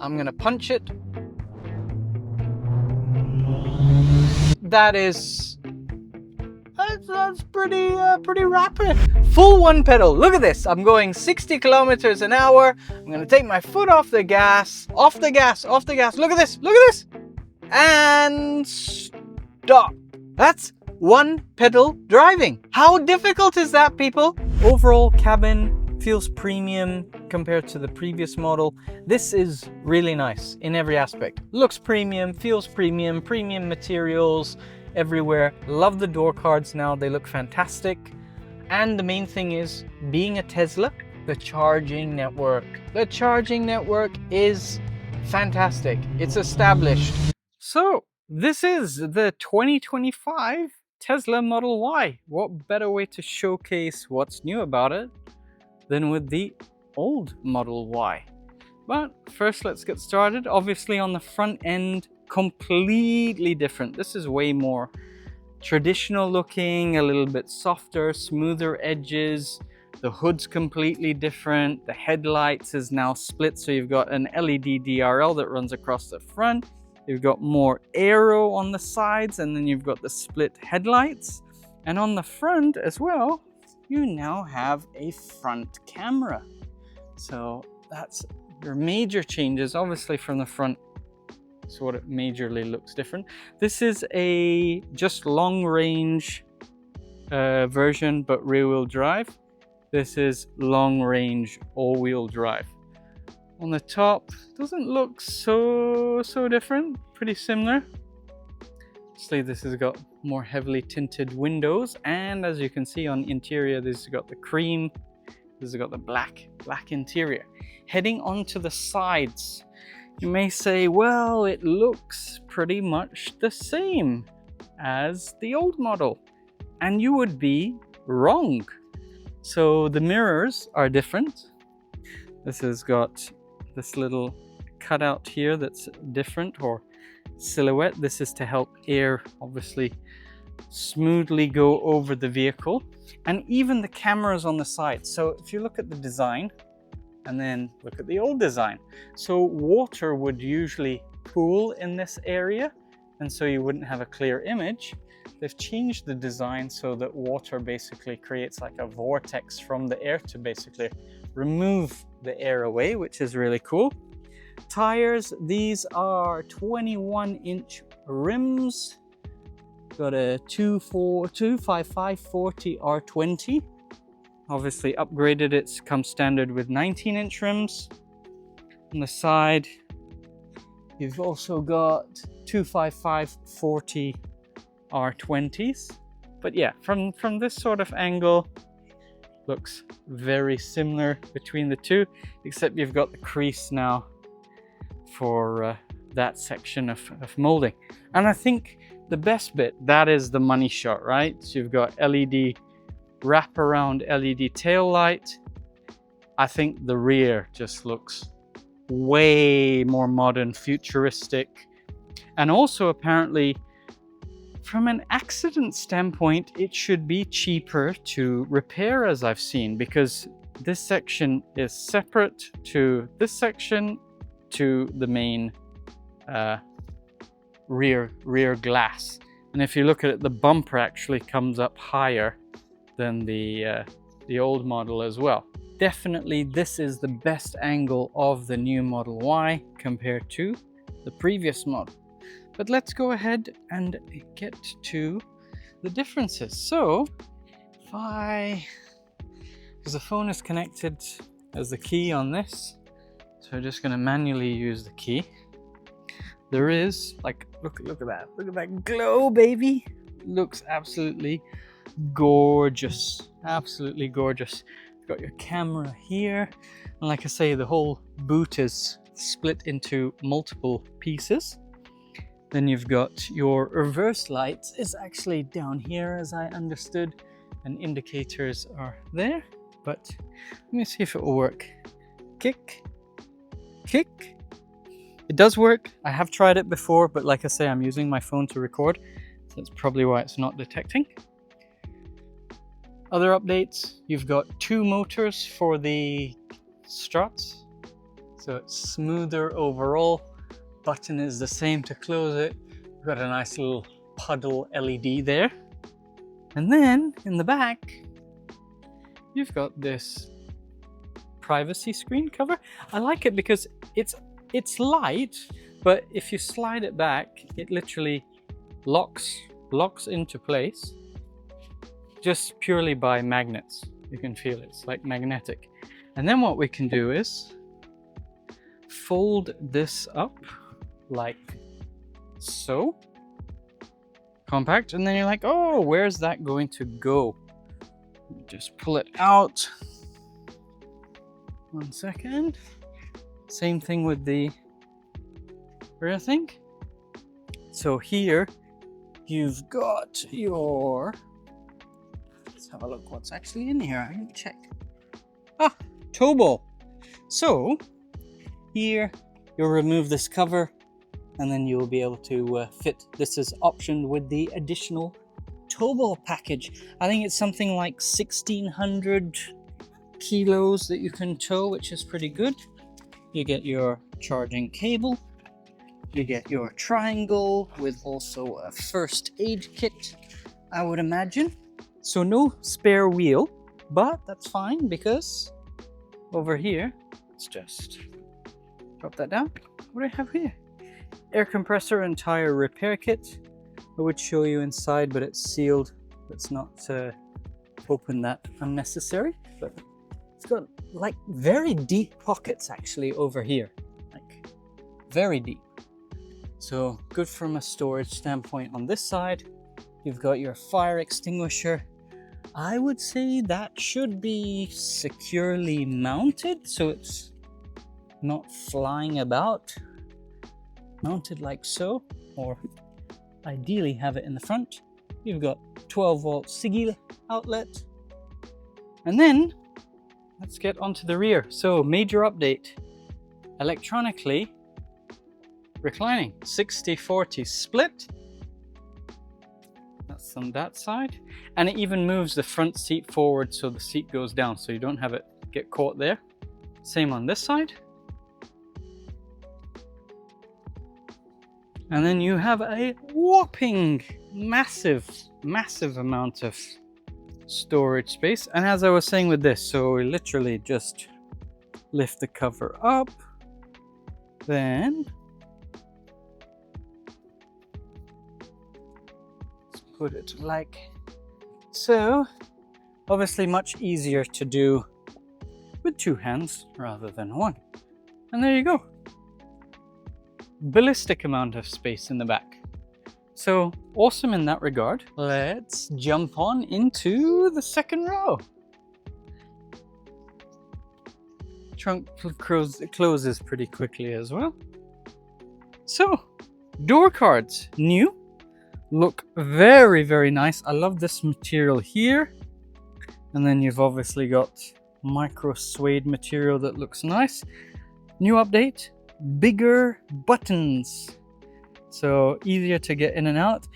I'm gonna punch it. That's pretty rapid. Full one pedal. Look at this. I'm going 60 kilometers an hour. I'm gonna take my foot off the gas, off the gas. Look at this. And stop. That's one pedal driving. How difficult is that, people? Overall cabin feels premium compared to the previous model. This is really nice in every aspect. Looks premium, feels premium, premium materials everywhere. Love the door cards now, they look fantastic. And the main thing is, being a Tesla, the charging network. The charging network is fantastic. It's established. So this is the 2025 Tesla Model Y. What better way to showcase what's new about it than with the old Model Y? But first, let's get started. Obviously on the front end, completely different. This is way more traditional looking, a little bit softer, smoother edges. The hood's completely different. The headlights is now split, so you've got an LED DRL that runs across the front. You've got more aero on the sides, and then you've got the split headlights. And on the front as well, you now have a front camera. So that's your major changes, obviously from the front. So what it majorly looks different. This is a just long range version, but rear wheel drive. This is long range all wheel drive. On the top, doesn't look so different, pretty similar. Obviously this has got more heavily tinted windows, and as you can see on the interior, this has got the cream, this has got the black interior. Heading onto the sides, you may say, well, it looks pretty much the same as the old model, and you would be wrong. So the mirrors are different. This has got this little cutout here that's different, or silhouette. This is to help air obviously smoothly go over the vehicle, and even the cameras on the side. So if you look at the design and then look at the old design, so water would usually pool in this area, and so you wouldn't have a clear image. They've changed the design so that water basically creates like a vortex from the air to basically remove the air away, which is really cool. Tires, these are 21-inch rims. Got a 255/40 R20. Obviously upgraded it, comes standard with 19-inch rims. On the side, you've also got 255/40 R20s. But yeah, from this sort of angle, looks very similar between the two, except you've got the crease now for that section of molding. And I think the best bit, that is the money shot, right? So you've got LED wraparound LED tail light. I think the rear just looks way more modern, futuristic, and also apparently from an accident standpoint, it should be cheaper to repair, as I've seen, because this section is separate to this section to the main rear glass. And if you look at it, the bumper actually comes up higher than the old model as well. Definitely this is the best angle of the new Model Y compared to the previous model. But let's go ahead and get to the differences. So because the phone is connected as the key on this, so I'm just going to manually use the key. There is, like, look at that. Look at that glow, baby. Looks absolutely gorgeous. Absolutely gorgeous. You've got your camera here. And like I say, the whole boot is split into multiple pieces. Then you've got your reverse lights is actually down here, as I understood, and indicators are there. But let me see if it will work. Kick. It does work. I have tried it before, but like I say, I'm using my phone to record, so that's probably why it's not detecting. Other updates, you've got 2 motors for the struts. So it's smoother overall. Button is the same to close it. We've got a nice little puddle LED there. And then in the back, you've got this privacy screen cover. I like it because it's light, but if you slide it back, it literally locks into place just purely by magnets. You can feel it's like magnetic. And then what we can do is fold this up like so. Compact, and then you're like, oh, where's that going to go? Just pull it out. 1 second. Same thing with the rear thing. So here you've got your, let's have a look what's actually in here. I can check. Tow ball. So here you'll remove this cover and then you'll be able to fit. This is optioned with the additional tow ball package. I think it's something like 1,600 kilos that you can tow, which is pretty good. You get your charging cable. You get your triangle with also a first aid kit, I would imagine. So no spare wheel, but that's fine because over here, let's just drop that down. What do I have here? Air compressor and tire repair kit. I would show you inside, but it's sealed. Let's not open that unnecessary. But it's got like very deep pockets actually over here, like very deep. So good from a storage standpoint on this side. You've got your fire extinguisher. I would say that should be securely mounted, so it's not flying about. Mounted like so, or ideally have it in the front. You've got 12 volt SIGI outlet. And then let's get onto the rear. So major update, electronically reclining, 60-40 split. That's on that side. And it even moves the front seat forward so the seat goes down so you don't have it get caught there. Same on this side. And then you have a whopping massive amount of storage space. And as I was saying with this, so we literally just lift the cover up, then let's put it like so. Obviously much easier to do with two hands rather than one. And there you go. Ballistic amount of space in the back. So awesome in that regard. Let's jump on into the second row. Trunk closes pretty quickly as well. So door cards, new, look very nice. I love this material here. And then you've obviously got micro suede material that looks nice. New update, bigger buttons, so easier to get in and out.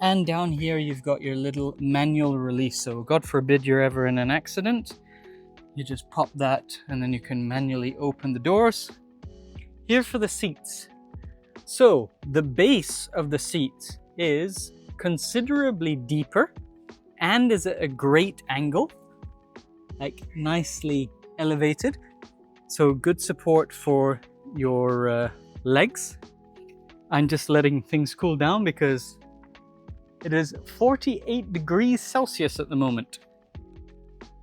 And down here you've got your little manual release, so God forbid you're ever in an accident, you just pop that and then you can manually open the doors. Here for the seats, so the base of the seat is considerably deeper and is at a great angle, like nicely elevated, so good support for your legs. I'm just letting things cool down because it is 48 degrees Celsius at the moment.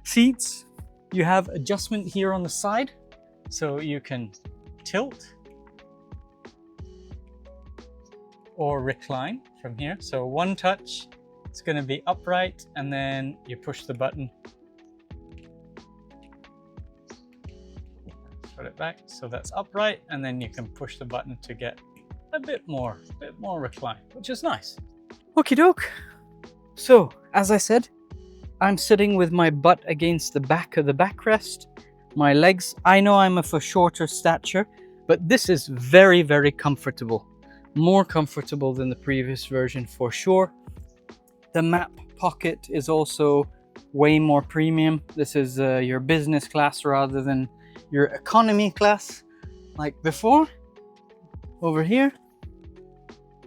Seats, you have adjustment here on the side, so you can tilt or recline from here. So one touch, it's going to be upright, and then you push the button. Put it back, so that's upright, and then you can push the button to get a bit more recline, which is nice. Okie doke. So as I said, I'm sitting with my butt against the back of the backrest. My legs, I know I'm of a shorter stature, but this is very comfortable. More comfortable than the previous version for sure. The map pocket is also way more premium. This is your business class rather than your economy class. like before. Over here,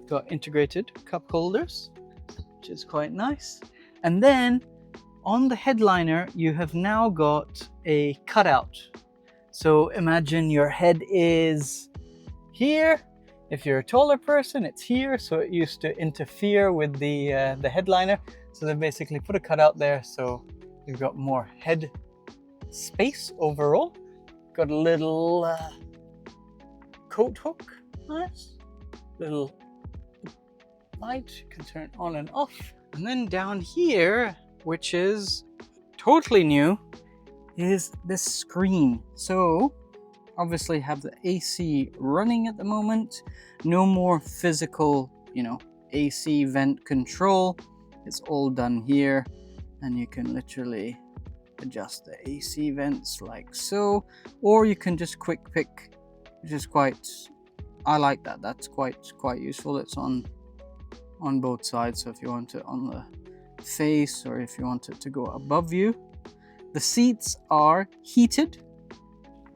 got integrated cup holders, which is quite nice. And then on the headliner, you have now got a cutout. So imagine your head is here. If you're a taller person, it's here. So it used to interfere with the headliner. So they basically put a cutout there, so you've got more head space overall. Got a little coat hook, nice. Little light, you can turn on and off. And then down here, which is totally new, is this screen. So obviously have the AC running at the moment. No more physical, AC vent control. It's all done here, and you can literally adjust the AC vents like so, or you can just quick pick, which is I like that. That's quite useful. It's on both sides, so if you want it on the face or if you want it to go above you. The seats are heated,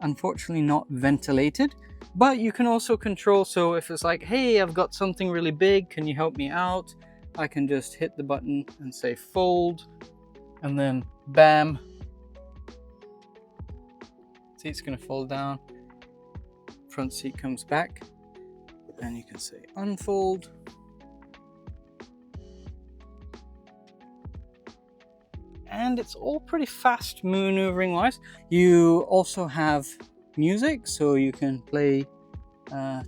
unfortunately not ventilated, but you can also control. So if it's like, hey, I've got something really big, can you help me out? I can just hit the button and say fold, and then bam, seat's gonna fold down, front seat comes back, and you can say unfold. And it's all pretty fast maneuvering wise. You also have music, so you can play,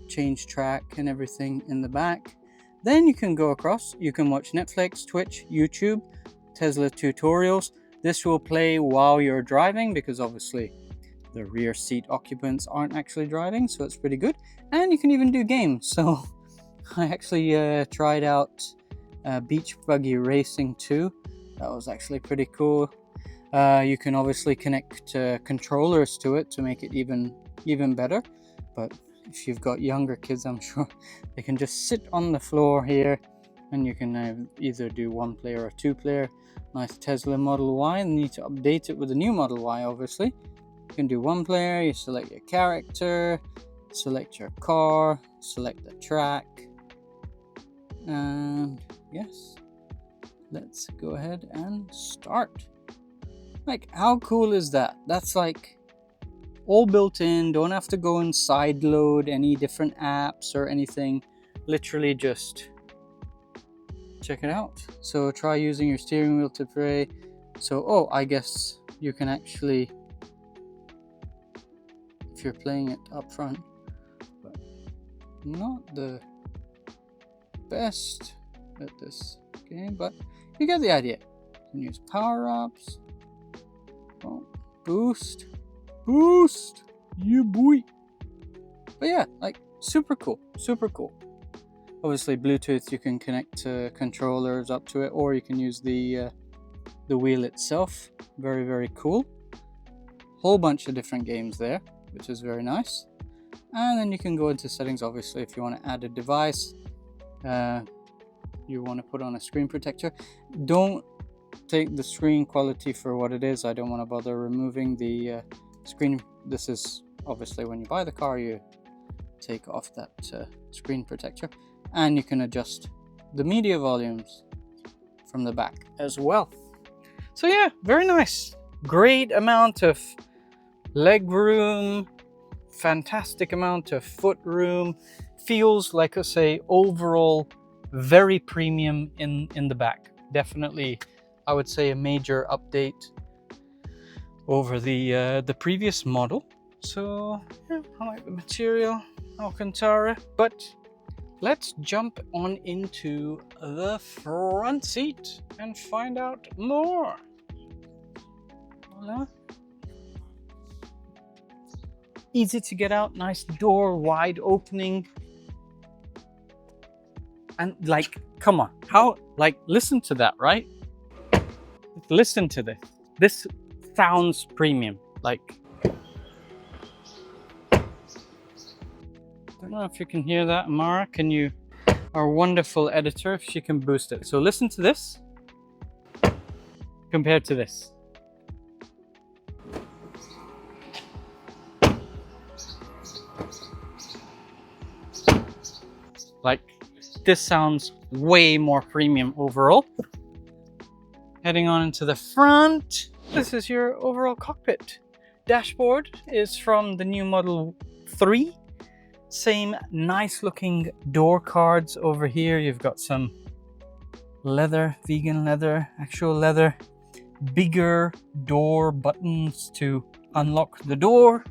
change track and everything in the back. Then you can go across, you can watch Netflix, Twitch, YouTube, Tesla tutorials. This will play while you're driving, because obviously the rear seat occupants aren't actually driving, so it's pretty good. And you can even do games. So I actually tried out Beach Buggy Racing 2. That was actually pretty cool. You can obviously connect controllers to it to make it even better. But if you've got younger kids, I'm sure they can just sit on the floor here, and you can either do 1-player or 2-player. Nice Tesla Model Y. You need to update it with the new Model Y, obviously. You can do 1-player. You select your character, select your car, select the track, and yes, let's go ahead and start. Like, how cool is that? That's like all built in. Don't have to go and sideload any different apps or anything. Literally just check it out. So try using your steering wheel to pray. So I guess you can actually, if you're playing it up front, but not the best at this game, but you get the idea. You can use power-ups. Boost, yeah boy. But yeah, like super cool. Obviously Bluetooth, you can connect controllers up to it, or you can use the wheel itself. Very cool. Whole bunch of different games there, which is very nice. And then you can go into settings, obviously, if you want to add a device, you want to put on a screen protector. Don't take the screen quality for what it is. I don't want to bother removing the screen. This is obviously when you buy the car, you take off that screen protector, and you can adjust the media volumes from the back as well. So yeah, very nice. Great amount of leg room, fantastic amount of foot room. Feels like, I say, overall very premium in the back. Definitely, I would say, a major update over the previous model. So yeah, I like the material, Alcantara. But let's jump on into the front seat and find out more. Voila. Easy to get out, nice door, wide opening. And like, come on, how, like, listen to that, right? Listen to this. This sounds premium. Like, don't know if you can hear that, Amara. Can you, our wonderful editor, if she can boost it. So listen to this compared to this. Like, this sounds way more premium overall. Heading on into the front, this is your overall cockpit. Dashboard is from the new Model 3. Same nice looking door cards over here. You've got some leather, vegan leather, actual leather. Bigger door buttons to unlock the door.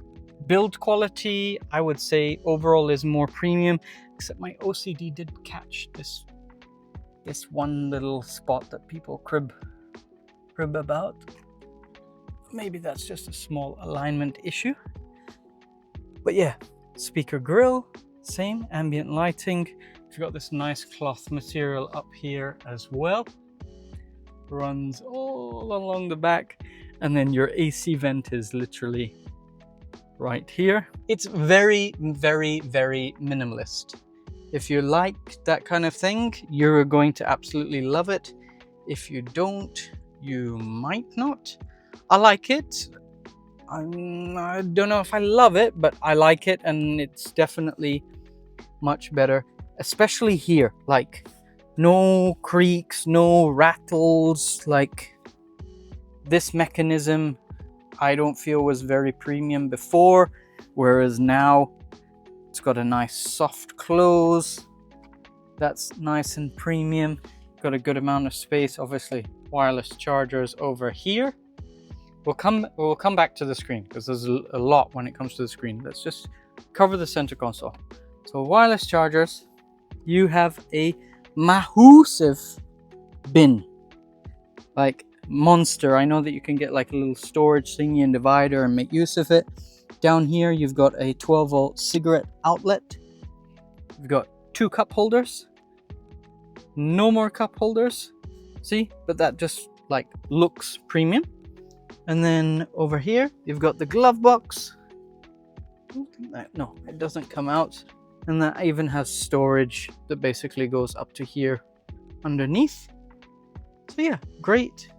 Build quality, I would say overall is more premium, except my OCD did catch this one little spot that people crib about. Maybe that's just a small alignment issue. But yeah, speaker grille, same ambient lighting. You've got this nice cloth material up here as well. Runs all along the back, and then your AC vent is literally right here. It's very, very, very minimalist. If you like that kind of thing, you're going to absolutely love it. If you don't, you might not. I like it. I don't know if I love it, but I like it, and it's definitely much better, especially here. Like, no creaks, no rattles. Like, this mechanism I don't feel was very premium before, whereas now it's got a nice soft close. That's nice and premium. Got a good amount of space. Obviously wireless chargers over here. We'll come back to the screen because there's a lot when it comes to the screen. Let's just cover the center console. So wireless chargers, you have a massive bin, like monster. I know that you can get like a little storage thingy and divider and make use of it. Down here you've got a 12-volt cigarette outlet. You've got 2 cup holders. No more cup holders, see, but that just like looks premium. And then over here you've got the glove box. No, it doesn't come out. And that even has storage that basically goes up to here underneath. So yeah, great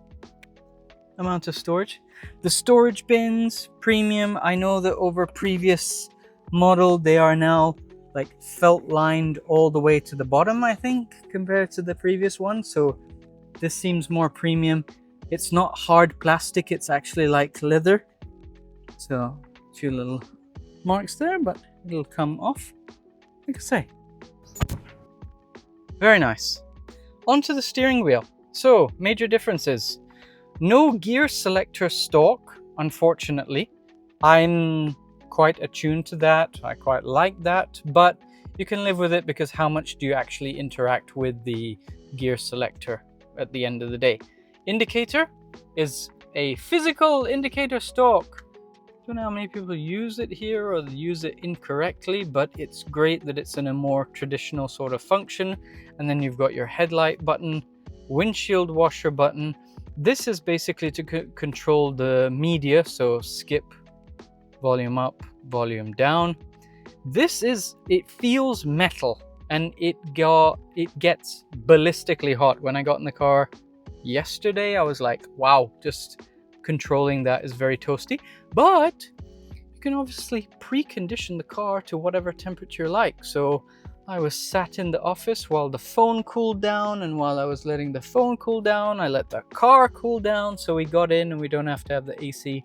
amount of storage. The storage bins, premium. I know that over previous model they are now like felt lined all the way to the bottom, I think, compared to the previous one. So this seems more premium. It's not hard plastic, it's actually like leather. So a few little marks there, but it'll come off. Like I say, very nice. Onto the steering wheel. So major differences. No gear selector stalk, unfortunately. I'm quite attuned to that. I quite like that, but you can live with it because how much do you actually interact with the gear selector at the end of the day? Indicator is a physical indicator stalk. I don't know how many people use it here or use it incorrectly, but it's great that it's in a more traditional sort of function. And then you've got your headlight button, windshield washer button. This is basically to control the media, so skip, volume up, volume down. It feels metal, and it gets ballistically hot. When I got in the car yesterday, I was like, wow, just controlling that is very toasty. But you can obviously precondition the car to whatever temperature you like. So I was sat in the office while the phone cooled down, and while I was letting the phone cool down, I let the car cool down, so we got in and we don't have to have the AC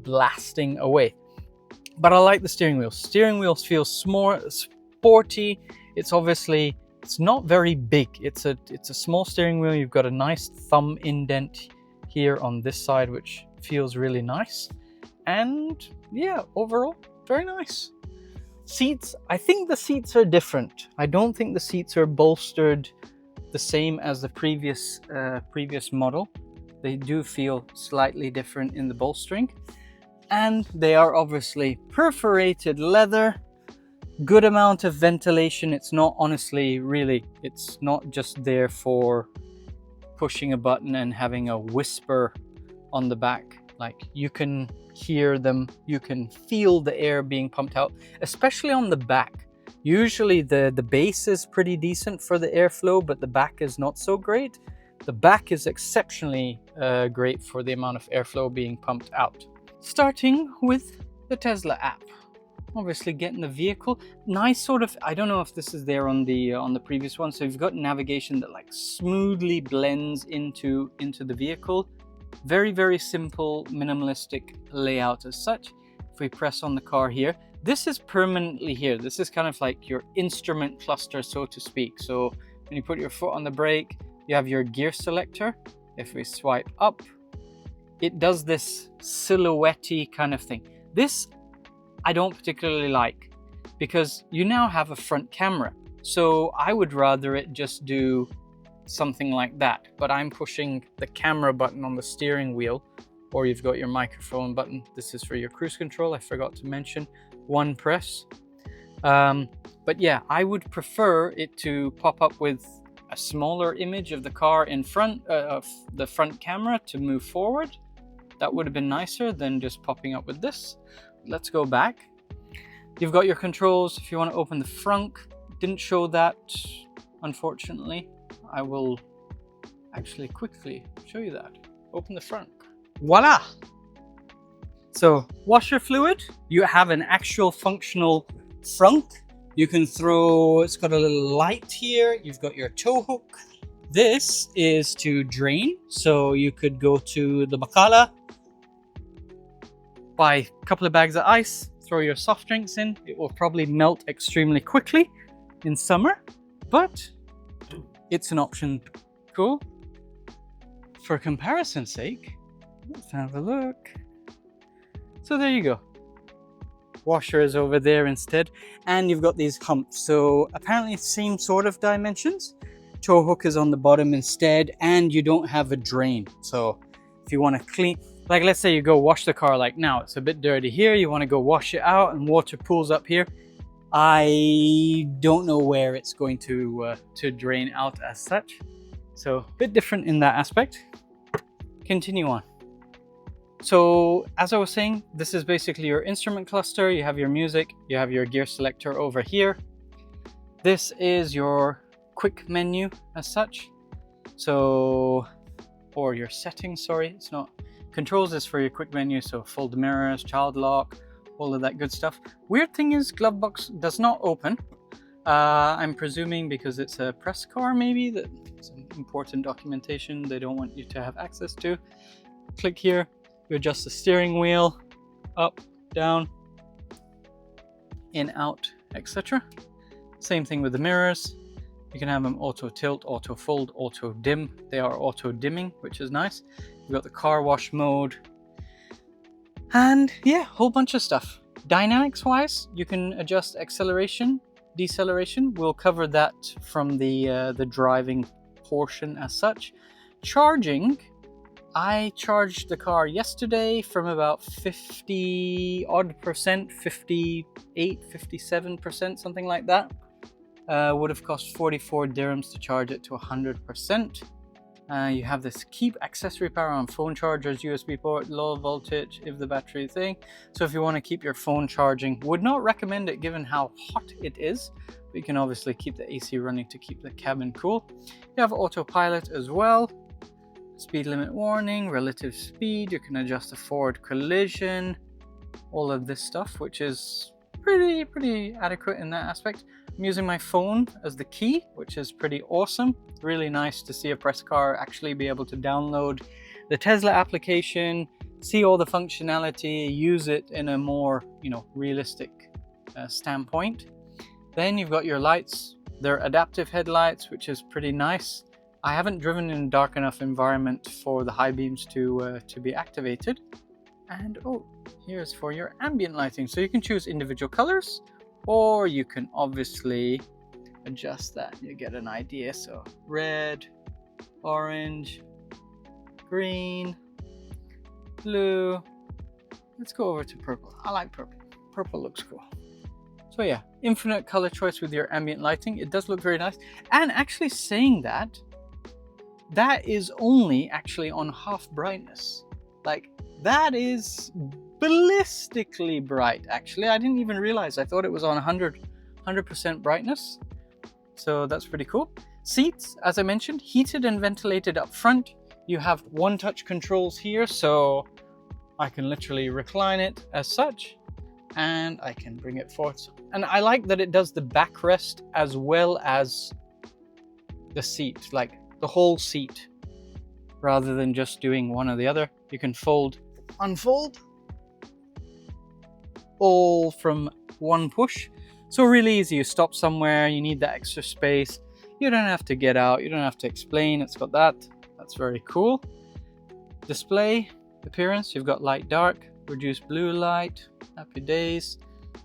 blasting away. But I like the steering wheel. Steering wheel feels more sporty. It's not very big. It's a small steering wheel. You've got a nice thumb indent here on this side, which feels really nice. And yeah, overall, very nice. Seats, I think the seats are different. I don't think the seats are bolstered the same as the previous model. They do feel slightly different in the bolstering. And they are obviously perforated leather. Good amount of ventilation. It's not it's not just there for pushing a button and having a whisper on the back. Like, you can hear them, you can feel the air being pumped out, especially on the back. Usually the base is pretty decent for the airflow, but the back is not so great. The back is exceptionally great for the amount of airflow being pumped out. Starting with the Tesla app. obviously get in the vehicle. Nice sort of, I don't know if this is there on the previous one. So you've got navigation that like smoothly blends into the vehicle. Very, very simple, minimalistic layout as such. If we press on the car here, this is permanently here. This is kind of like your instrument cluster, so to speak. So when you put your foot on the brake, you have your gear selector. If we swipe up, it does this silhouette-y kind of thing. This I don't particularly like because you now have a front camera. So I would rather it just do something like that, but I'm pushing the camera button on the steering wheel, or you've got your microphone button. This is for your cruise control. I forgot to mention one press. But yeah, I would prefer it to pop up with a smaller image of the car in front of the front camera to move forward. That would have been nicer than just popping up with this. Let's go back. You've got your controls. If you want to open the frunk, didn't show that, unfortunately. I will actually quickly show you that. Open the frunk. Voila! So, washer fluid. You have an actual functional frunk. You can throw, it's got a little light here. You've got your tow hook. This is to drain. So you could go to the Bacala, buy a couple of bags of ice, throw your soft drinks in. It will probably melt extremely quickly in summer, but it's an option. Cool. For comparison's sake, let's have a look. So there you go. Washer is over there instead, and you've got these humps. So apparently same sort of dimensions. Tow hook is on the bottom instead, and you don't have a drain. So if you want to clean, like let's say you go wash the car, like now it's a bit dirty here, you want to go wash it out and water pools up here. I don't know where it's going to drain out as such. So a bit different in that aspect. Continue on. So as I was saying, this is basically your instrument cluster. You have your music, you have your gear selector over here. This is your quick menu as such. So, or your settings, sorry, it's not. Controls is for your quick menu, so fold mirrors, child lock, all of that good stuff. Weird thing is, glove box does not open. I'm presuming because it's a press car, maybe, that some important documentation they don't want you to have access to. Click here, you adjust the steering wheel, up, down, in, out, etc. Same thing with the mirrors. You can have them auto tilt, auto fold, auto dim. They are auto dimming, which is nice. You've got the car wash mode. And yeah, whole bunch of stuff. Dynamics wise, you can adjust acceleration, deceleration. We'll cover that from the driving portion as such. Charging, I charged the car yesterday from about 50 odd percent, 58, 57%, something like that. Would have cost 44 dirhams to charge it to 100%. You have this keep accessory power on phone chargers, USB port, low voltage if the battery thing. So if you want to keep your phone charging, would not recommend it given how hot it is. But you can obviously keep the AC running to keep the cabin cool. You have autopilot as well. Speed limit warning, relative speed. You can adjust the forward collision. All of this stuff, which is pretty adequate in that aspect. I'm using my phone as the key, which is pretty awesome. Really nice to see a press car actually be able to download the Tesla application, see all the functionality, use it in a more, realistic standpoint. Then you've got your lights. They're adaptive headlights, which is pretty nice. I haven't driven in a dark enough environment for the high beams to be activated. And here's for your ambient lighting. So you can choose individual colors, or you can obviously adjust that. You get an idea. So red, orange, green, blue. Let's go over to purple. I like purple. Purple looks cool. So yeah, infinite color choice with your ambient lighting. It does look very nice. And actually saying that is only actually on half brightness. Like, that is ballistically bright, actually. I didn't even realize. I thought it was on 100% brightness. So that's pretty cool. Seats, as I mentioned, heated and ventilated up front. You have one-touch controls here, so I can literally recline it as such. and I can bring it forward. And I like that it does the backrest as well as the seat, like the whole seat, rather than just doing one or the other. You can fold, unfold, all from one push. So really easy. You stop somewhere, you need that extra space. You don't have to get out, you don't have to explain. It's got that. That's very cool. Display appearance, you've got light dark, reduced blue light, happy days,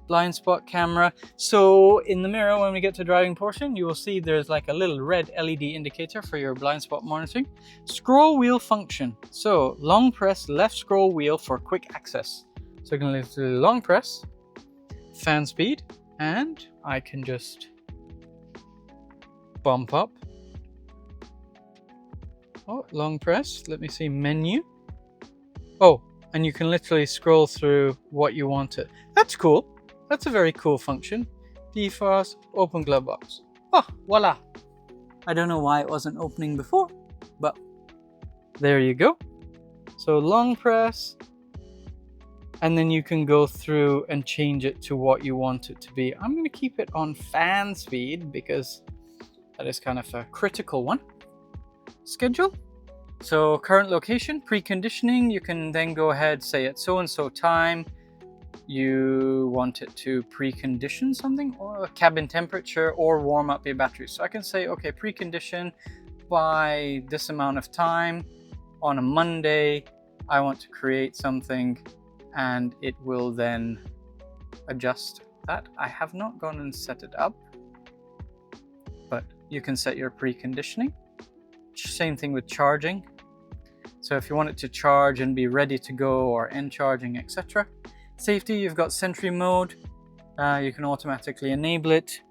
blind spot camera. So in the mirror, when we get to driving portion, you will see there's like a little red LED indicator for your blind spot monitoring. Scroll wheel function. So long press left scroll wheel for quick access. So I can literally long press, fan speed, and I can just bump up. Oh, long press. Let me see, menu. Oh, and you can literally scroll through what you want it. That's cool. That's a very cool function. Defrost, open glove box. Oh, voila. I don't know why it wasn't opening before, but there you go. So long press, and then you can go through and change it to what you want it to be. I'm going to keep it on fan speed because that is kind of a critical one. Schedule. So current location, preconditioning, you can then go ahead, say at so-and-so time, you want it to precondition something, or cabin temperature, or warm up your battery. So I can say, okay, precondition by this amount of time on a Monday, I want to create something, and it will then adjust that. I have not gone and set it up, but you can set your preconditioning. Same thing with charging. So if you want it to charge and be ready to go, or end charging, etc. Safety, you've got sentry mode. You can automatically enable it.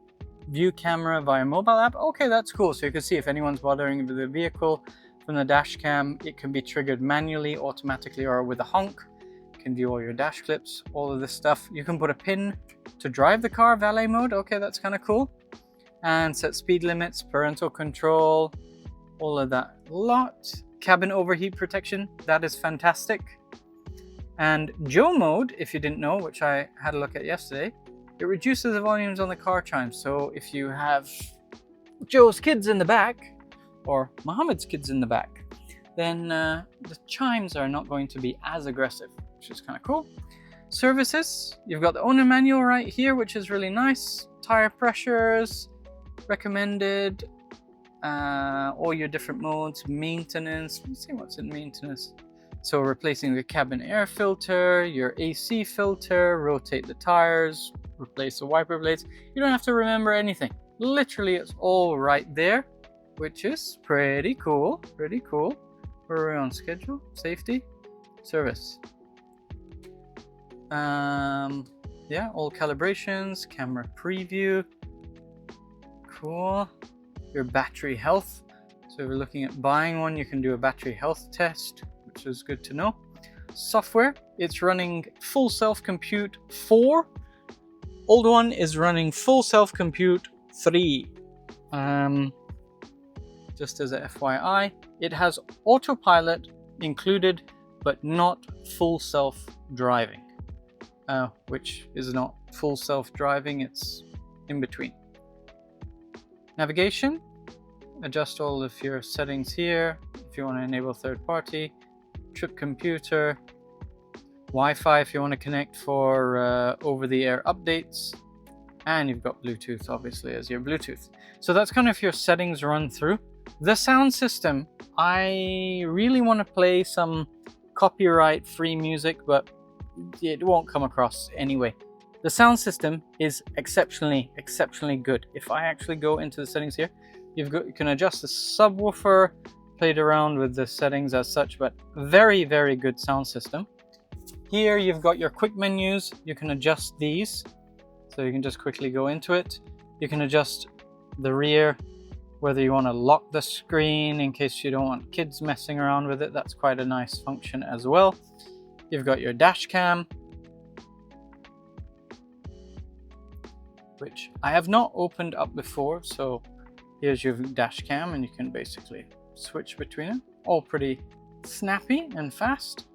View camera via mobile app. Okay, that's cool. So you can see if anyone's bothering with the vehicle from the dash cam, it can be triggered manually, automatically, or with a honk. You can view all your dash clips, all of this stuff. You can put a pin to drive the car, valet mode. Okay, that's kind of cool. And set speed limits, parental control, all of that lot. Cabin overheat protection, that is fantastic. And Joe mode, if you didn't know, which I had a look at yesterday, it reduces the volumes on the car chimes. So if you have Joe's kids in the back, or Mohammed's kids in the back, then the chimes are not going to be as aggressive, which is kind of cool. Services, you've got the owner manual right here, which is really nice. Tire pressures, recommended, all your different modes, maintenance. Let's see what's in maintenance. So replacing the cabin air filter, your AC filter, rotate the tires, replace the wiper blades. You don't have to remember anything. Literally, it's all right there, which is pretty cool. Pretty cool. Where are we on schedule? Safety, service. Yeah, all calibrations, camera preview. Cool. Your battery health. So if you're looking at buying one, you can do a battery health test, which is good to know. Software, it's running full self-compute 4. Old one is running full self-compute 3. Just as a FYI, it has autopilot included, but not full self-driving, which is not full self-driving, it's in between. Navigation, adjust all of your settings here if you want to enable third party. Trip computer, Wi-Fi if you want to connect for over-the-air updates, and you've got Bluetooth obviously as your Bluetooth. So that's kind of your settings run through. The sound system, I really want to play some copyright free music, but it won't come across anyway. The sound system is exceptionally good. If I actually go into the settings here, you can adjust the subwoofer, played around with the settings as such, but very good sound system. Here you've got your quick menus. You can adjust these, so you can just quickly go into it. You can adjust the rear, whether you want to lock the screen in case you don't want kids messing around with it. That's quite a nice function as well. You've got your dash cam, which I have not opened up before. So here's your dash cam, and you can basically switch between them. All pretty snappy and fast.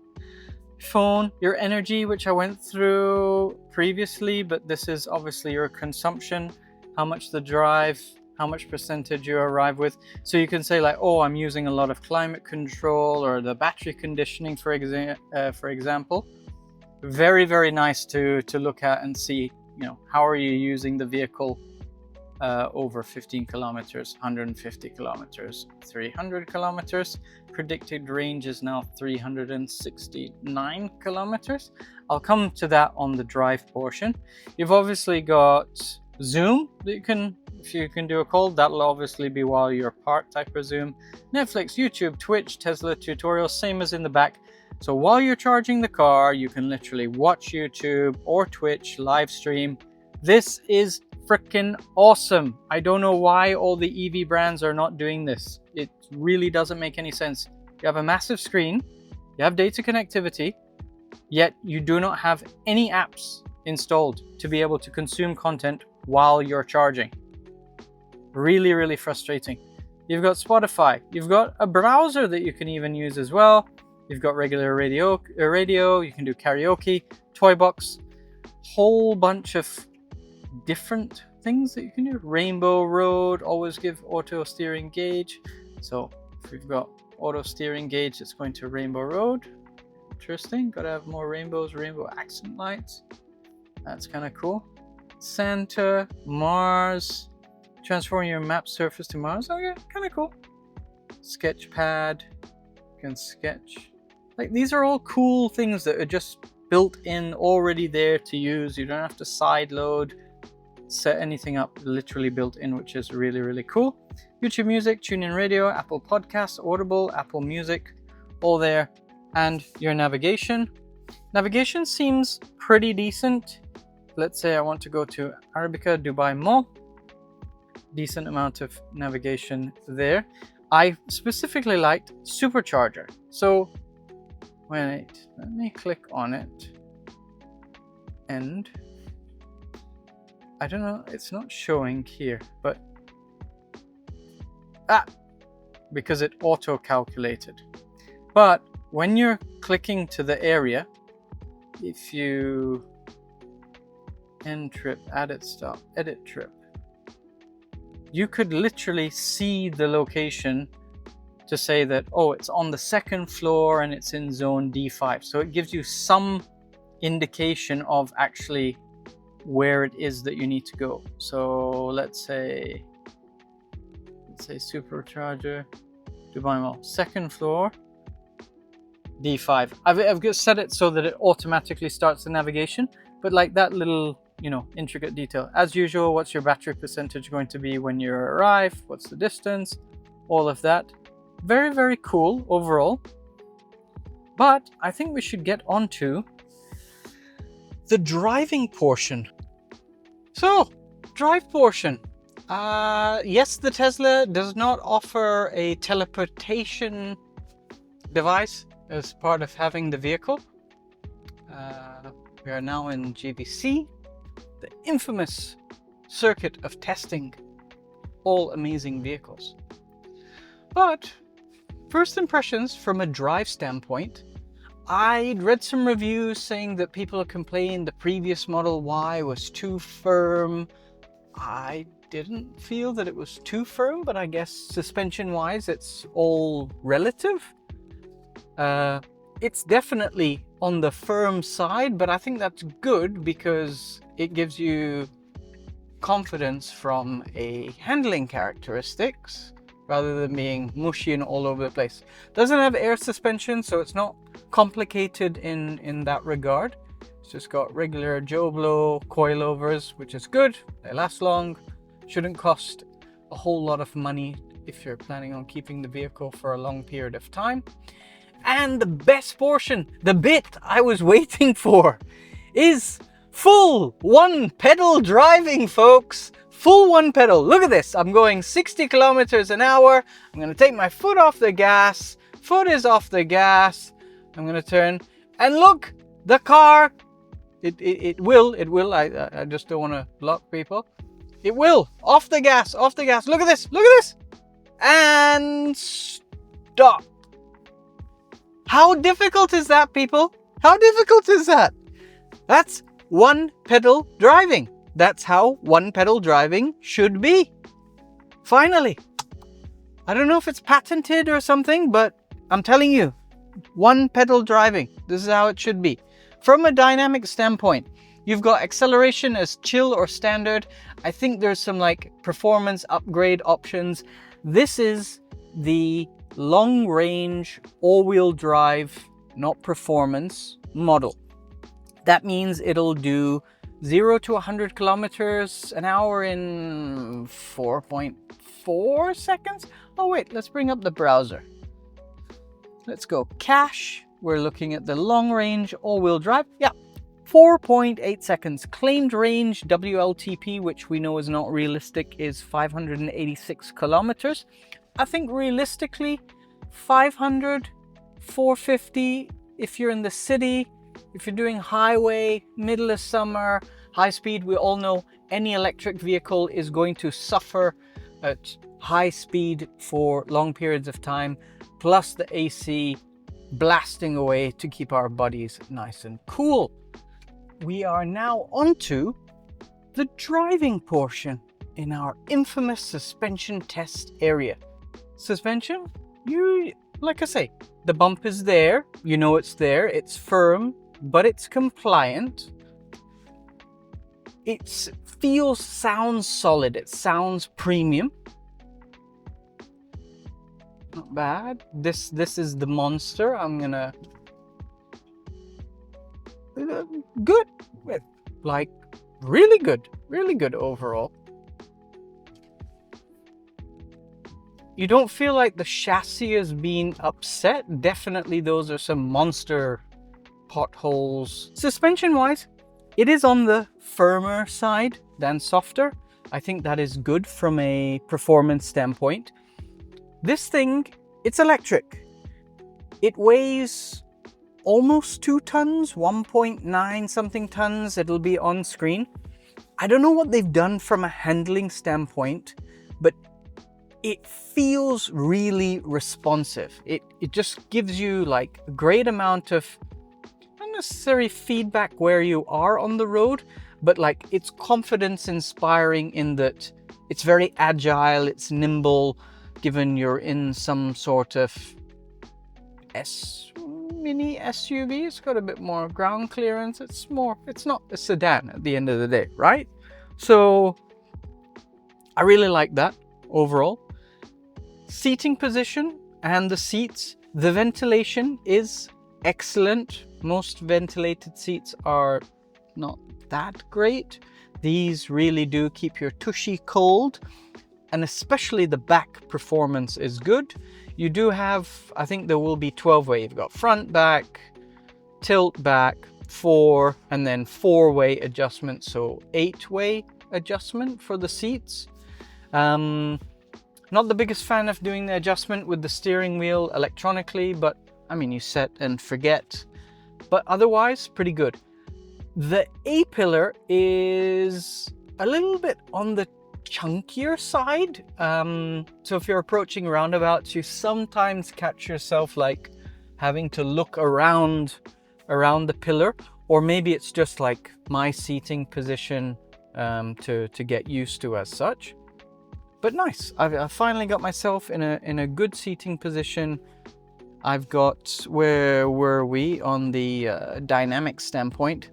phone, your energy, which I went through previously, but this is obviously your consumption, how much the drive, how much percentage you arrive with. So you can say like, oh, I'm using a lot of climate control or the battery conditioning, for example. Very, very nice to look at and see, you know, how are you using the vehicle over 15 kilometers, 150 kilometers, 300 kilometers. Predicted range is now 369 kilometers. I'll come to that on the drive portion. You've obviously got Zoom that you can, if you can do a call, that'll obviously be while you're parked, I presume. Netflix, YouTube, Twitch, Tesla tutorials, same as in the back. So while you're charging the car, you can literally watch YouTube or Twitch live stream. This is freaking awesome. I don't know why all the EV brands are not doing this. It really doesn't make any sense. You have a massive screen, you have data connectivity, yet you do not have any apps installed to be able to consume content while you're charging. Really, really frustrating. You've got Spotify, you've got a browser that you can even use as well. You've got regular radio, you can do karaoke, toy box, whole bunch of different things that you can do. Rainbow Road, always give auto steering gauge. So if we've got auto steering gauge, it's going to Rainbow Road. Interesting. Gotta have more rainbows, rainbow accent lights. That's kind of cool. Santa, Mars, transform your map surface to Mars. Okay, kind of cool. Sketchpad, you can sketch. Like, these are all cool things that are just built in, already there to use. You don't have to side load, set anything up, literally built in, which is really, really cool. YouTube Music, TuneIn Radio, Apple Podcasts, Audible, Apple Music, all there. And your navigation. Navigation seems pretty decent. Let's say I want to go to Arabica, Dubai Mall. Decent amount of navigation there. I specifically liked Supercharger. So, wait, let me click on it. And I don't know, it's not showing here, but because it auto-calculated. But when you're clicking to the area, if you end trip, edit stop, edit trip, you could literally see the location to say that, oh, it's on the second floor and it's in zone D5. So it gives you some indication of actually where it is that you need to go. So let's say Supercharger, Dubai Mall, second floor, D5. I've just set it so that it automatically starts the navigation, but like that little, you know, intricate detail. As usual, what's your battery percentage going to be when you arrive? What's the distance? All of that. Very, very cool overall. But I think we should get on to the driving portion. So, drive portion. Yes, the Tesla does not offer a teleportation device as part of having the vehicle. We are now in GBC, the infamous circuit of testing all amazing vehicles. But first impressions from a drive standpoint, I'd read some reviews saying that people complained the previous Model Y was too firm. I didn't feel that it was too firm, but I guess suspension wise it's all relative. It's definitely on the firm side, but I think that's good because it gives you confidence from a handling characteristics rather than being mushy and all over the place. Doesn't have air suspension, so it's not complicated in that regard. It's just got regular Joe Blow coilovers, which is good. They last long. Shouldn't cost a whole lot of money if you're planning on keeping the vehicle for a long period of time. And the best portion, the bit I was waiting for, is full one pedal driving, folks. Full one pedal. Look at this. I'm going 60 kilometers an hour. I'm going to take my foot off the gas. Foot is off the gas. I'm going to turn. And look, the car, it will. I just don't want to block people. It will. Off the gas. Look at this. And stop. How difficult is that, people? How difficult is that? That's one pedal driving. That's how one pedal driving should be. Finally. I don't know if it's patented or something, but I'm telling you, one pedal driving. This is how it should be. From a dynamic standpoint, you've got acceleration as chill or standard. I think there's some like performance upgrade options. This is the long range all-wheel drive, not performance model. That means it'll do 0 to 100 kilometers an hour in 4.4 seconds. Oh wait, let's bring up the browser. Let's go cache. We're looking at the long range all-wheel drive. Yeah, 4.8 seconds. Claimed range WLTP, which we know is not realistic, is 586 kilometers. I think realistically 500, 450 if you're in the city. If you're doing highway, middle of summer, high speed, we all know any electric vehicle is going to suffer at high speed for long periods of time, plus the AC blasting away to keep our bodies nice and cool. We are now onto the driving portion in our infamous suspension test area. Suspension, like I say, the bump is there, you know it's there, it's firm, but it's compliant. It sounds solid, it sounds premium. Not bad. This is the monster. I'm gonna good, like really good overall. You don't feel like the chassis is being upset. Definitely those are some monster potholes. Suspension wise, it is on the firmer side than softer. I think that is good from a performance standpoint. This thing, it's electric. It weighs almost 2 tons, 1.9 something tons. It'll be on screen. I don't know what they've done from a handling standpoint, but it feels really responsive. It just gives you like a great amount of unnecessary feedback where you are on the road, but like it's confidence inspiring in that it's very agile, it's nimble, given you're in some sort of mini SUV. It's got a bit more ground clearance. It's not a sedan at the end of the day, right? So I really like that overall. Seating position and the seats, the ventilation is excellent. Most ventilated seats are not that great. These really do keep your tushy cold, and especially the back performance is good. You do have, I think there will be 12-way. You've got front, back, tilt back, 4, and then 4-way adjustment, so 8-way adjustment for the seats. Not the biggest fan of doing the adjustment with the steering wheel electronically, but I mean, you set and forget. But otherwise, pretty good. The A-pillar is a little bit on the chunkier side. So if you're approaching roundabouts, you sometimes catch yourself like having to look around the pillar, or maybe it's just like my seating position to get used to as such. But nice. I've finally got myself in a good seating position. I've got, where were we on the dynamic standpoint?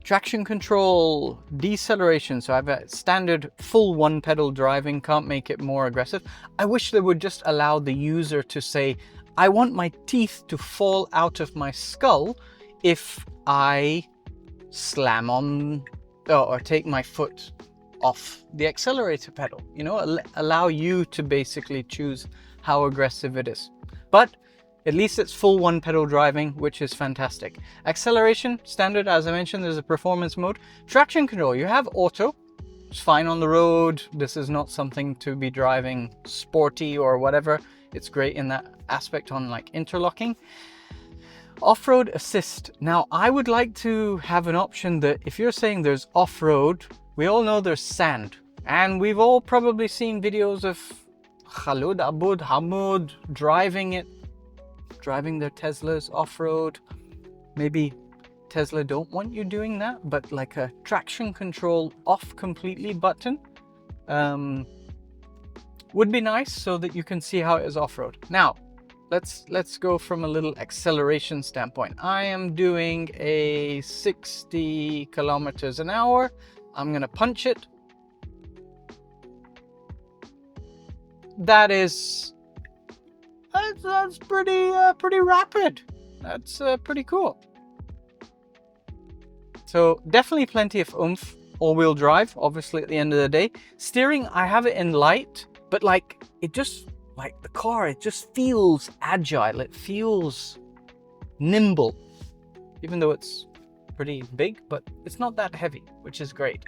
Traction control, deceleration. So I've a standard full one pedal driving, can't make it more aggressive. I wish they would just allow the user to say, I want my teeth to fall out of my skull if I slam on or take my foot off the accelerator pedal. You know, allow you to basically choose how aggressive it is. But at least it's full one pedal driving, which is fantastic. Acceleration, standard, as I mentioned, there's a performance mode. Traction control, you have auto. It's fine on the road. This is not something to be driving sporty or whatever. It's great in that aspect on like interlocking. Off-road assist. Now, I would like to have an option that if you're saying there's off-road, we all know there's sand. And we've all probably seen videos of Khalud, Abud, Hamud driving their Teslas off-road. Maybe Tesla don't want you doing that, but like a traction control off completely button would be nice so that you can see how it is off-road. Now, let's go from a little acceleration standpoint. I am doing a 60 kilometers an hour. I'm gonna punch it. That's pretty rapid. That's pretty cool. So definitely plenty of oomph. All-wheel drive, obviously, at the end of the day. Steering, I have it in light, but like it just, like the car, it just feels agile. It feels nimble, even though it's pretty big, but it's not that heavy, which is great.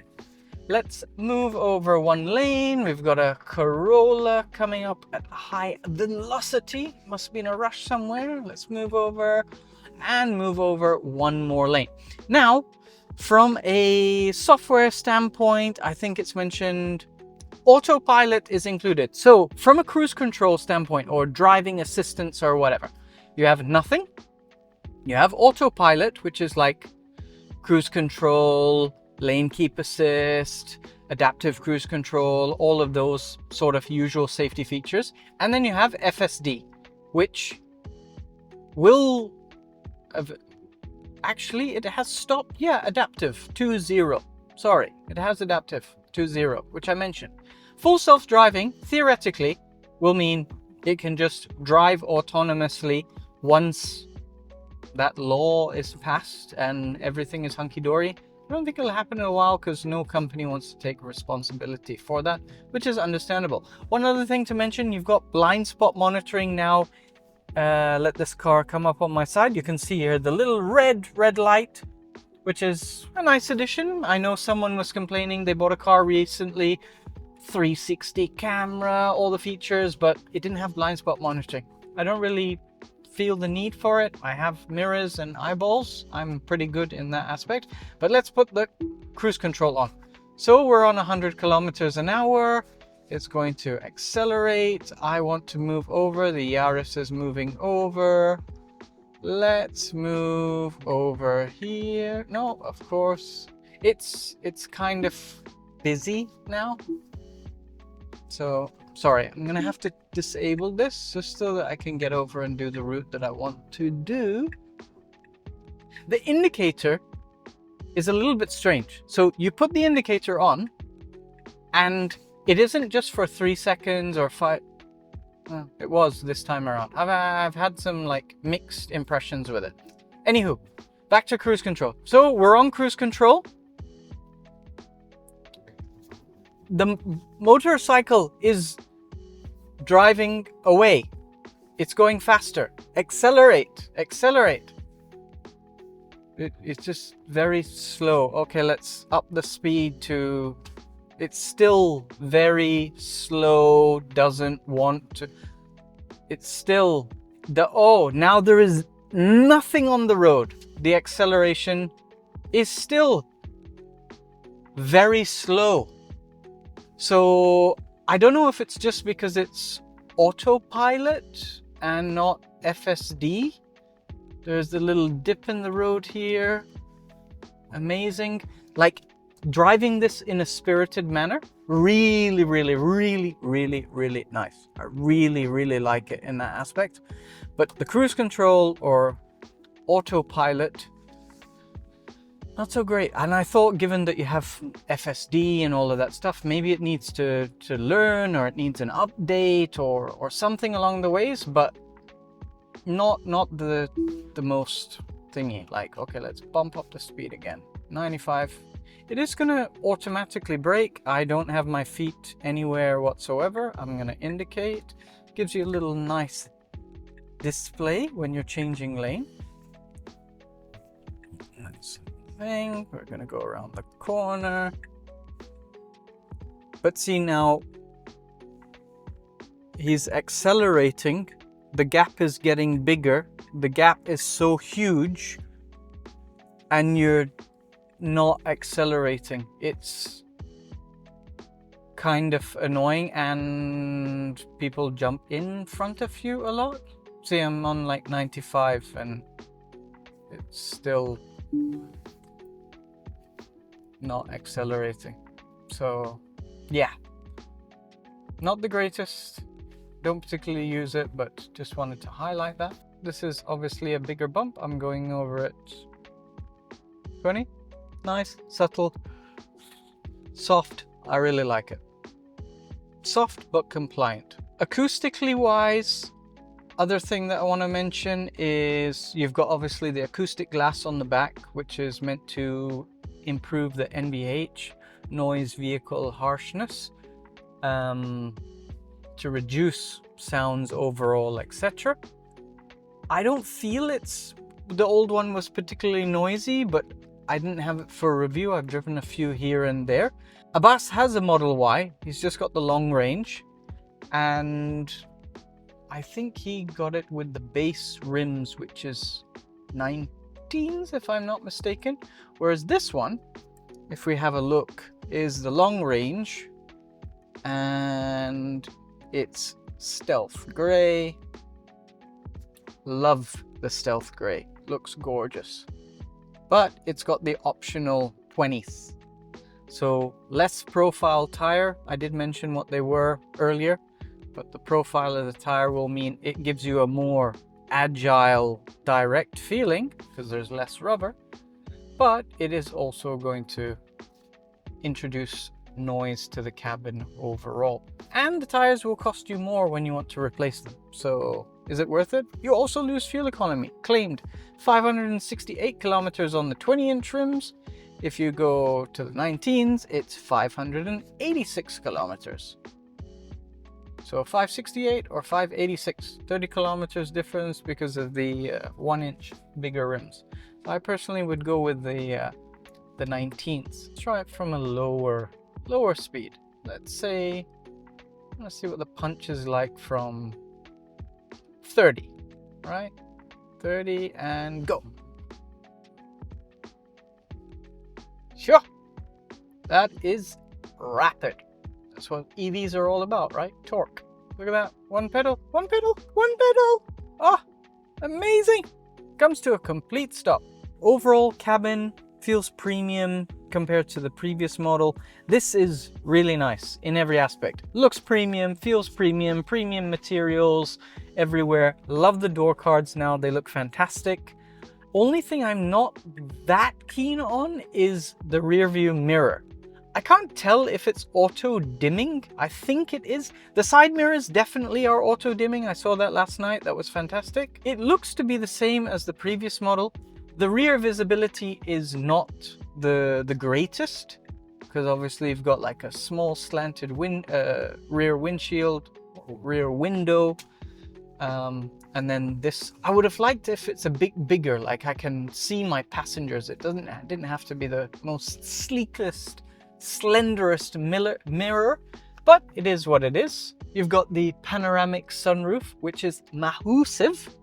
Let's move over one lane. We've got a Corolla coming up at high velocity. Must be in a rush somewhere. Let's move over and move over one more lane. Now, from a software standpoint, I think it's mentioned Autopilot is included. So from a cruise control standpoint or driving assistance or whatever, you have nothing. You have Autopilot, which is like cruise control, lane keep assist, adaptive cruise control, all of those sort of usual safety features. And then you have FSD, which will actually, it has stopped. Yeah, adaptive 2.0. Sorry, it has adaptive 2.0, which I mentioned. Full self-driving, theoretically, will mean it can just drive autonomously once that law is passed and everything is hunky-dory. I don't think it'll happen in a while because no company wants to take responsibility for that, which is understandable. One other thing to mention, you've got blind spot monitoring now. Let this car come up on my side. You can see here the little red light, which is a nice addition. I know someone was complaining they bought a car recently, 360 camera, all the features, but it didn't have blind spot monitoring. I don't really feel the need for it. I have mirrors and eyeballs. I'm pretty good in that aspect. But let's put the cruise control on. So we're on 100 kilometers an hour. It's going to accelerate. I want to move over. The Yaris is moving over. Let's move over here. No, of course. It's kind of busy now. So, sorry, I'm gonna have to disable this just so that I can get over and do the route that I want to do. The indicator is a little bit strange. So you put the indicator on and it isn't just for 3 seconds or 5. Well, it was this time around. I've had some like mixed impressions with it. Anywho, back to cruise control. So we're on cruise control. The motorcycle is driving away. It's going faster. Accelerate, accelerate. It's just very slow. Okay, let's up the speed to... It's still very slow, doesn't want to... It's still... Oh, now there is nothing on the road. The acceleration is still very slow. So I don't know if it's just because it's autopilot and not FSD. There's a little dip in the road here. Amazing. Like driving this in a spirited manner, really, really, really, really, really nice. I really, really like it in that aspect. But the cruise control or autopilot, not so great. And I thought, given that you have FSD and all of that stuff, maybe it needs to learn, or it needs an update or something along the ways, but not the most thingy. Like, okay, let's bump up the speed again. 95. It is gonna automatically brake. I don't have my feet anywhere whatsoever. I'm gonna indicate. Gives you a little nice display when you're changing lane. Nice thing. We're gonna go around the corner. But see now, he's accelerating. The gap is getting bigger. The gap is so huge, and you're not accelerating. It's kind of annoying, and people jump in front of you a lot. See, I'm on like 95 and it's still not accelerating. So yeah, not the greatest. Don't particularly use it, but just wanted to highlight that. This is obviously a bigger bump. I'm going over at 20. Nice, subtle, soft. I really like it. Soft but compliant. Acoustically wise, other thing that I want to mention is you've got obviously the acoustic glass on the back, which is meant to improve the NVH, noise vehicle harshness, to reduce sounds overall, etc. I don't feel the old one was particularly noisy, but I didn't have it for review. I've driven a few here and there. Abbas has a Model Y. He's just got the long range, and I think he got it with the base rims, which is 19s if I'm not mistaken. Whereas this one, if we have a look, is the long range, and it's stealth gray. Love the stealth gray, looks gorgeous. But it's got the optional 20s. So less profile tire. I did mention what they were earlier, but the profile of the tire will mean it gives you a more agile, direct feeling because there's less rubber, but it is also going to introduce noise to the cabin overall. And the tires will cost you more when you want to replace them. So is it worth it? You also lose fuel economy. Claimed 568 kilometers on the 20-inch rims. If you go to the 19s, it's 586 kilometers. So 568 or 586, 30 kilometers difference because of the 1-inch bigger rims. So I personally would go with the 19s. Let's try it from a lower speed. Let's see what the punch is like from 30, right? 30 and go. Sure, that is rapid. That's what EVs are all about, right? Torque. Look at that. One pedal, one pedal, one pedal. Ah, amazing. Comes to a complete stop. Overall cabin feels premium compared to the previous model. This is really nice in every aspect. Looks premium, feels premium, premium materials everywhere. Love the door cards now, they look fantastic. Only thing I'm not that keen on is the rear view mirror. I can't tell if it's auto dimming. I think it is. The side mirrors definitely are auto dimming. I saw that last night. That was fantastic. It looks to be the same as the previous model. The rear visibility is not the greatest, because obviously you've got like a small slanted rear windshield, rear window, and then this, I would have liked if it's a bit bigger, like I can see my passengers. It didn't have to be the most sleekest, slenderest mirror, but it is what it is. You've got the panoramic sunroof, which is massive.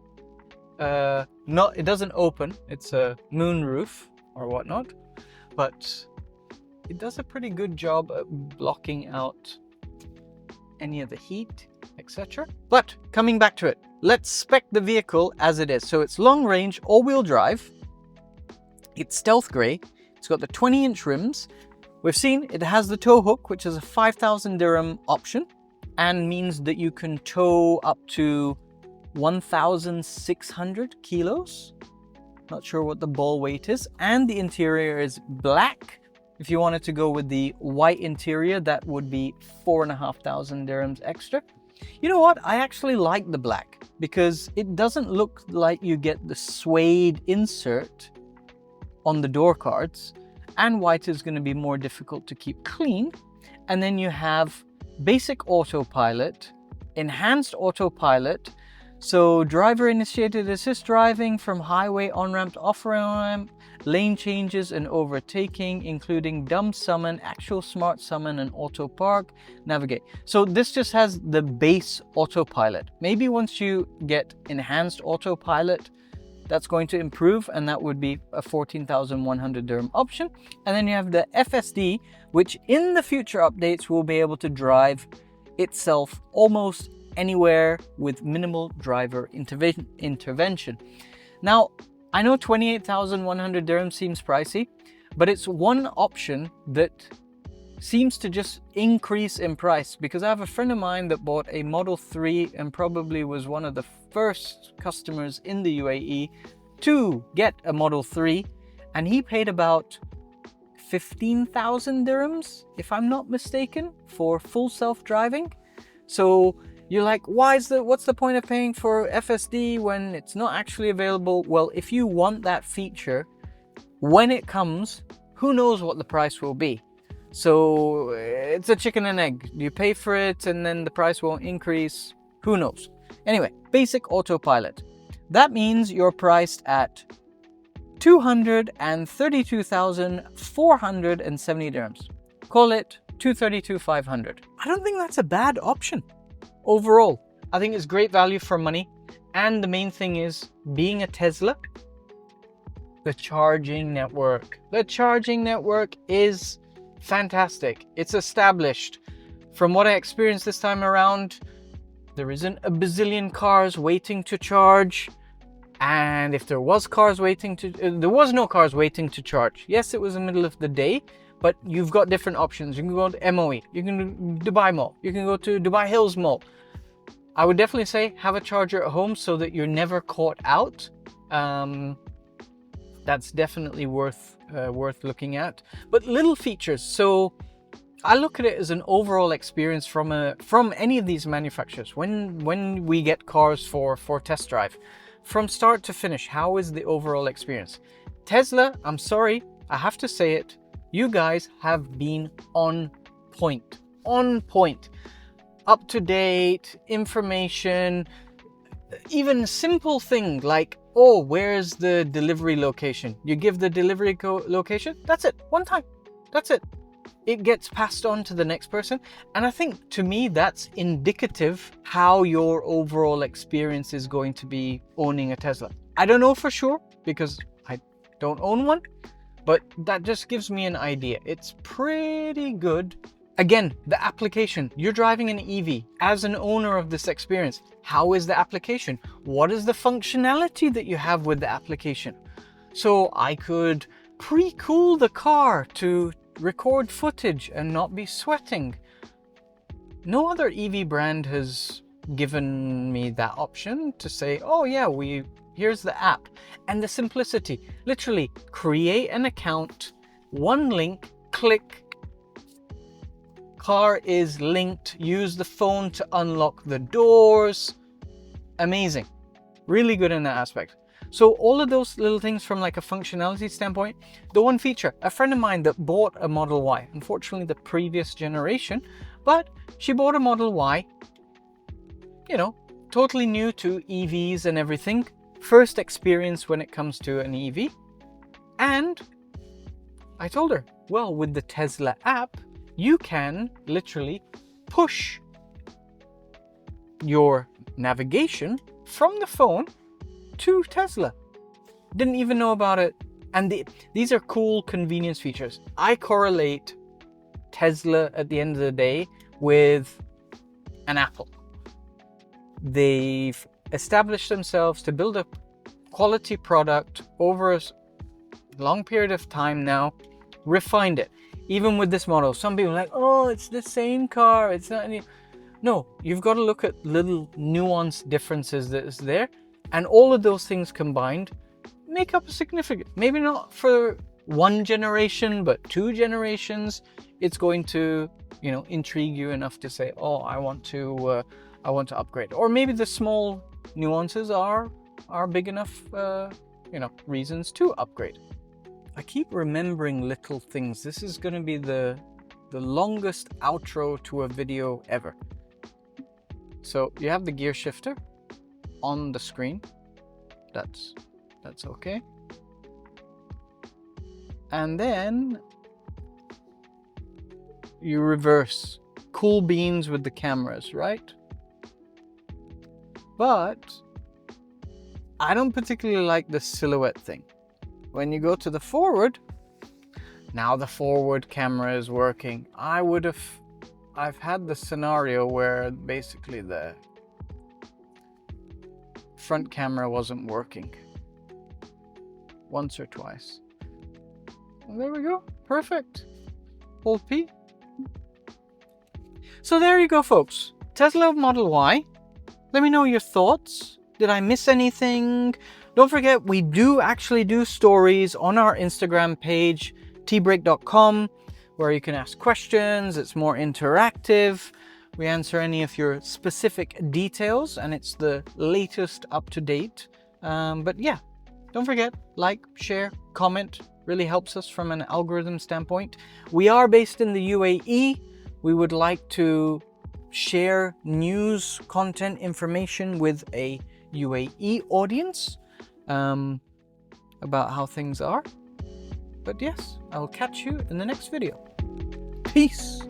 It doesn't open, it's a moonroof or whatnot, but it does a pretty good job at blocking out any of the heat, etc. But coming back to it, let's spec the vehicle as it is. So it's long range, all-wheel drive, it's stealth grey, it's got the 20-inch rims. We've seen it has the tow hook, which is a 5,000 dirham option, and means that you can tow up to 1,600 kilos. Not sure what the ball weight is. And the interior is black. If you wanted to go with the white interior, that would be 4,500 dirhams extra. You know what? I actually like the black because it doesn't look like you get the suede insert on the door cards, and white is going to be more difficult to keep clean. And then you have basic autopilot, enhanced autopilot, so driver initiated assist driving from highway on-ramp to off-ramp, lane changes and overtaking, including dumb summon, actual smart summon, and auto park, navigate. So this just has the base autopilot. Maybe once you get enhanced autopilot, that's going to improve, and that would be a 14,100 dirham option. And then you have the FSD, which in the future updates will be able to drive itself almost anywhere with minimal driver intervention. Now, I know 28,100 dirhams seems pricey, but it's one option that seems to just increase in price, because I have a friend of mine that bought a Model 3 and probably was one of the first customers in the UAE to get a Model 3, and he paid about 15,000 dirhams, if I'm not mistaken, for full self-driving. So you're like, what's the point of paying for FSD when it's not actually available? Well, if you want that feature, when it comes, who knows what the price will be. So it's a chicken and egg. You pay for it and then the price won't increase. Who knows? Anyway, basic autopilot. That means you're priced at 232,470 dirhams. Call it 232,500. I don't think that's a bad option. Overall, I think it's great value for money. And the main thing is, being a Tesla, the charging network. The charging network is fantastic. It's established. From what I experienced this time around, there isn't a bazillion cars waiting to charge. And if there was there was no cars waiting to charge. Yes, it was the middle of the day, but you've got different options. You can go to MOE, you can do Dubai Mall, you can go to Dubai Hills Mall. I would definitely say have a charger at home so that you're never caught out. That's definitely worth looking at. But little features. So I look at it as an overall experience from any of these manufacturers. When we get cars for test drive, from start to finish, how is the overall experience? Tesla, I'm sorry, I have to say it, you guys have been on point. Up to date, information, even simple thing like, oh, where's the delivery location? You give the delivery location, that's it, one time, that's it. It gets passed on to the next person. And I think, to me, that's indicative how your overall experience is going to be owning a Tesla. I don't know for sure because I don't own one, but that just gives me an idea. It's pretty good. Again, the application. You're driving an EV. As an owner of this experience, how is the application? What is the functionality that you have with the application? So I could pre-cool the car to record footage and not be sweating. No other EV brand has given me that option to say, oh yeah, here's the app. And the simplicity, literally create an account, one link, click, car is linked, use the phone to unlock the doors. Amazing, really good in that aspect. So all of those little things from like a functionality standpoint. The one feature, a friend of mine that bought a Model Y, unfortunately the previous generation, but she bought a Model Y, you know, totally new to EVs and everything. First experience when it comes to an EV. And I told her, well, with the Tesla app, you can literally push your navigation from the phone to Tesla. Didn't even know about it. And these are cool convenience features. I correlate Tesla at the end of the day with an Apple. They've established themselves to build a quality product over a long period of time now, refined it. Even with this model, some people are like, oh, it's the same car, it's not any. No, you've got to look at little nuanced differences that is there. And all of those things combined make up a significant, maybe not for one generation, but 2 generations, it's going to, you know, intrigue you enough to say, oh, I want to upgrade. Or maybe the small nuances are big enough, you know, reasons to upgrade. I keep remembering little things. This is going to be the longest outro to a video ever. So you have the gear shifter on the screen. That's okay. And then you reverse. Cool beans with the cameras, right? But I don't particularly like the silhouette thing. When you go to the forward, now the forward camera is working. I've had the scenario where basically the front camera wasn't working. once or twice. And there we go. Perfect. Hold P. So there you go, folks. Tesla Model Y. Let me know your thoughts. Did I miss anything? Don't forget, we do actually do stories on our Instagram page, tbreak.com, where you can ask questions. It's more interactive. We answer any of your specific details, and it's the latest up to date. But yeah, don't forget, like, share, comment. Really helps us from an algorithm standpoint. We are based in the UAE. We would like to share news, content, information with a UAE audience about how things are. But yes, I will catch you in the next video. Peace.